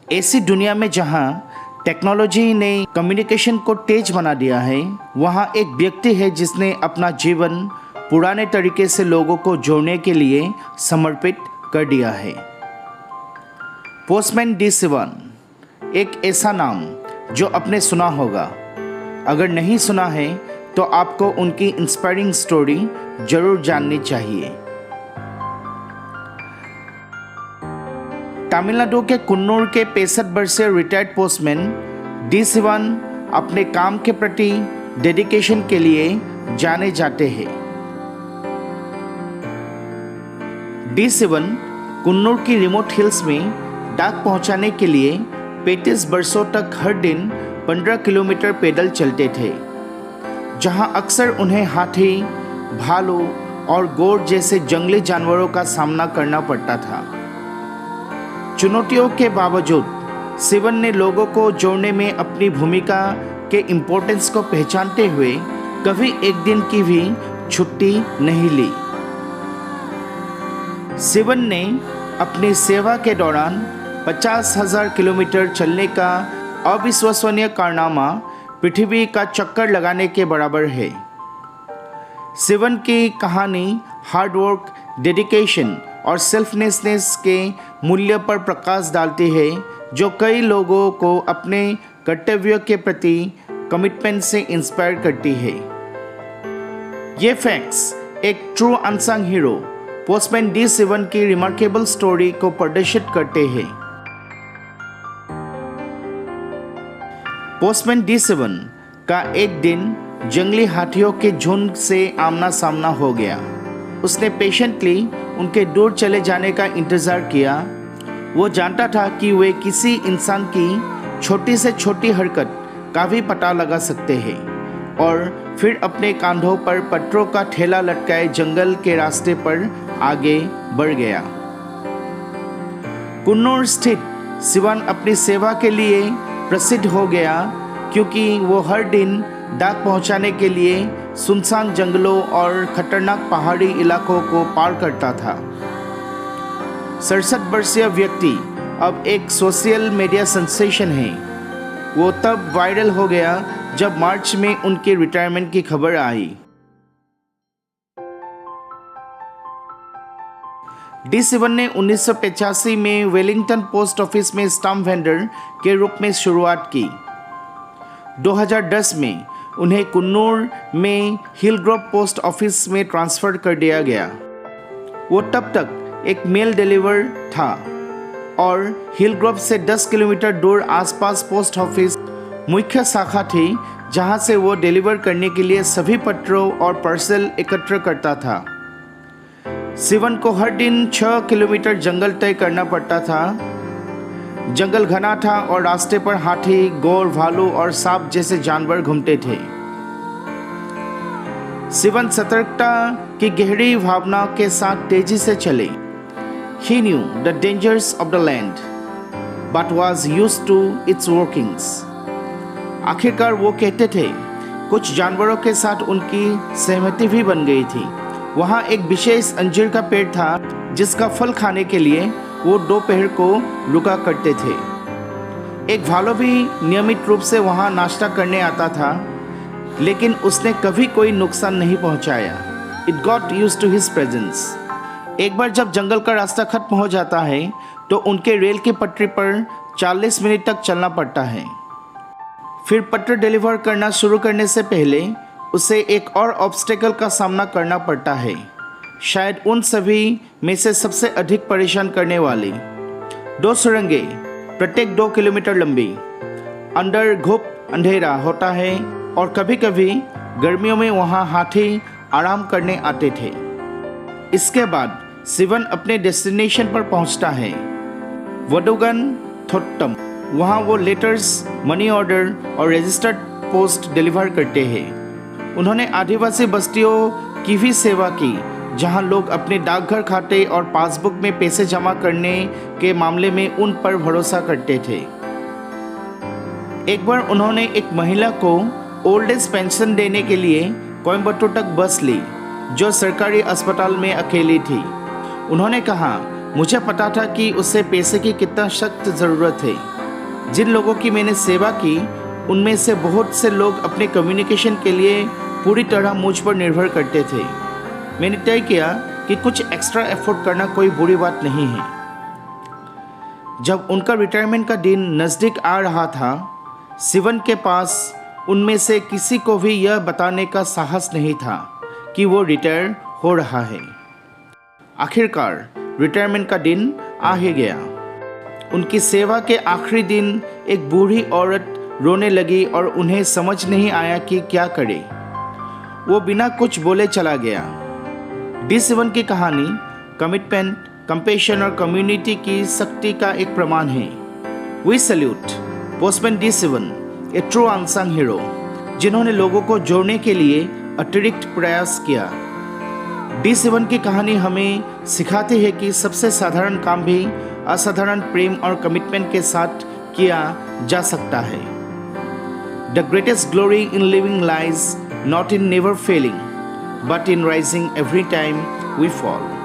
ऐसी दुनिया में जहां टेक्नोलॉजी ने कम्युनिकेशन को तेज बना दिया है, वहां एक व्यक्ति है जिसने अपना जीवन पुराने तरीके से लोगों को जोड़ने के लिए समर्पित कर दिया है। पोस्टमैन डी सिवन, एक ऐसा नाम जो आपने सुना होगा। अगर नहीं सुना है तो आपको उनकी इंस्पायरिंग स्टोरी जरूर जाननी चाहिए। तमिलनाडु के कुन्नूर के 65 वर्षीय रिटायर्ड पोस्टमैन डी सिवन अपने काम के प्रति डेडिकेशन के लिए जाने जाते हैं। डी सिवन कुन्नूर की रिमोट हिल्स में डाक पहुंचाने के लिए 35 वर्षों तक हर दिन 15 किलोमीटर पैदल चलते थे, जहां अक्सर उन्हें हाथी, भालू और गोर जैसे जंगली जानवरों का सामना करना पड़ता था। चुनौतियों के बावजूद सिवन ने लोगों को जोड़ने में अपनी भूमिका के इम्पोर्टेंस को पहचानते हुए कभी एक दिन की भी छुट्टी नहीं ली। सिवन ने अपनी सेवा के दौरान 50,000 किलोमीटर चलने का अविश्वसनीय कारनामा पृथ्वी का चक्कर लगाने के बराबर है। सिवन की कहानी हार्डवर्क, डेडिकेशन और सेल्फलेसनेस के मूल्य पर प्रकाश डालती है, जो कई लोगों को अपने कर्तव्य के प्रति कमिटमेंट से इंस्पायर करती है। ये फैक्ट्स एक true unsung hero postman D Sivan की रिमार्केबल स्टोरी को प्रदर्शित करते हैं। पोस्टमैन डी सिवन का एक दिन जंगली हाथियों के झुंड से आमना सामना हो गया। उसने पेशेंटली उनके दूर चले जाने का इंतज़ार किया। वो जानता था कि वे किसी इंसान की छोटी से छोटी हरकत का भी पता लगा सकते हैं, और फिर अपने कांधों पर पत्थरों का ठेला लटकाए जंगल के रास्ते पर आगे बढ़ गया। कुन्नूर स्थित सिवन अपनी सेवा के लिए प्रसिद्ध हो गया, क्योंकि वो हर दिन डाक पहुंचाने के लिए सुनसान जंगलों और खतरनाक पहाड़ी इलाकों को पार करता था। 67 वर्षीय व्यक्ति अब एक सोशल मीडिया सेंसेशन है। वो तब वायरल हो गया जब मार्च में उनके रिटायरमेंट की खबर आई। डी सिवन ने 1985 में वेलिंगटन पोस्ट ऑफिस में स्टाम्प वेंडर के रूप में शुरुआत की। 2010 में उन्हें कुन्नूर में हिलग्रोव पोस्ट ऑफिस में ट्रांसफर कर दिया गया। वो तब तक एक मेल डिलीवर था और हिलग्रोव से 10 किलोमीटर दूर आसपास पोस्ट ऑफिस मुख्य शाखा थी, जहां से वो डिलीवर करने के लिए सभी पत्रों और पार्सल एकत्र करता था। सिवन को हर दिन 6 किलोमीटर जंगल तय करना पड़ता था। जंगल घना था और रास्ते पर हाथी, गोर, भालू और सांप जैसे जानवर घूमते थे। सिवन सतर्कता की गहरी भावना के साथ तेजी से चले। He knew the dangers of the land, but was used to its workings. आखिरकार वो कहते थे, कुछ जानवरों के साथ उनकी सहमति भी बन गई थी। वहाँ एक विशेष अंजीर का पेड़ था, जिसका फल खाने के लिए वो दोपहर को रुका करते थे। एक भालू भी नियमित रूप से वहाँ नाश्ता करने आता था, लेकिन उसने कभी कोई नुकसान नहीं पहुँचाया। It got used to his presence. एक बार जब जंगल का रास्ता खत्म हो जाता है तो उनके रेल की पटरी पर 40 मिनट तक चलना पड़ता है। फिर पत्र डिलीवर करना शुरू करने से पहले उसे एक और ऑब्स्टेकल का सामना करना पड़ता है, शायद उन सभी में से सबसे अधिक परेशान करने वाली। 2 सुरंगें, प्रत्येक 2 किलोमीटर लंबी। अंदर घुप अंधेरा होता है और कभी कभी गर्मियों में वहाँ हाथी आराम करने आते थे। इसके बाद सिवन अपने डेस्टिनेशन पर पहुंचता है, वडुगन थोट्टम। वहां वो लेटर्स, मनी ऑर्डर और रजिस्टर्ड पोस्ट डिलीवर करते हैं। उन्होंने आदिवासी बस्तियों की भी सेवा की, जहां लोग अपने डाकघर खाते और पासबुक में पैसे जमा करने के मामले में उन पर भरोसा करते थे। एक बार उन्होंने एक महिला को ओल्ड एज पेंशन देने के लिए कोयम्बटूर तक बस ली, जो सरकारी अस्पताल में अकेली थी। उन्होंने कहा, मुझे पता था कि उसे पैसे की कितना सख्त ज़रूरत है। जिन लोगों की मैंने सेवा की उनमें से बहुत से लोग अपने कम्युनिकेशन के लिए पूरी तरह मुझ पर निर्भर करते थे। मैंने तय किया कि कुछ एक्स्ट्रा एफर्ट करना कोई बुरी बात नहीं है। जब उनका रिटायरमेंट का दिन नज़दीक आ रहा था, सिवन के पास उनमें से किसी को भी यह बताने का साहस नहीं था कि वो रिटायर हो रहा है। आखिरकार रिटायरमेंट का दिन आ ही गया। उनकी सेवा के आखिरी दिन एक बूढ़ी औरत रोने लगी और उन्हें समझ नहीं आया कि क्या करे। वो बिना कुछ बोले चला गया। डी सिवन की कहानी कमिटमेंट, कंपैशन और कम्युनिटी की शक्ति का एक प्रमाण है। We salute postman D Sivan, a true unsung hero, जिन्होंने लोगों को जोड़ने के लिए अतिरिक्त प्रयास किया। डी सिवन की कहानी हमें सिखाती है कि सबसे साधारण काम भी असाधारण प्रेम और कमिटमेंट के साथ किया जा सकता है। The greatest glory in living lies not in never failing, but in rising every time we fall.